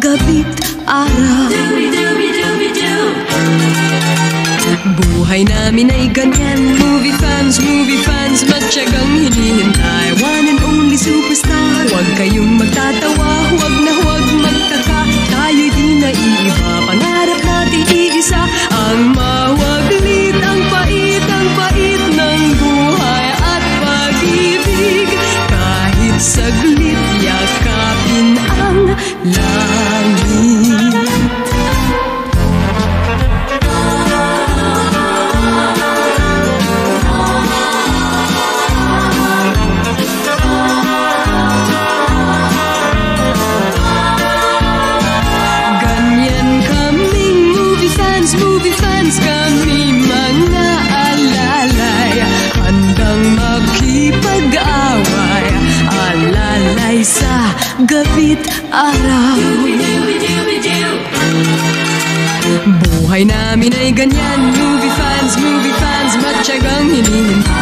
gabit araw. Buhay namin ay ganyan, movie fans, matyagang hinihintay. One and only superstar, huwag kayong magtatawa, huwag na huwag magtaka. Tayo'y di naiiba, pangarap natin iisa, ang mawaglit, ang pait ng buhay at pag-ibig. Kahit saglit, yakapin ang langit. Movie fans kami mga alalay, handang makipag-away, alalay sa gabit araw. Buhay namin ay ganyan, movie fans, matyagang hinihintay.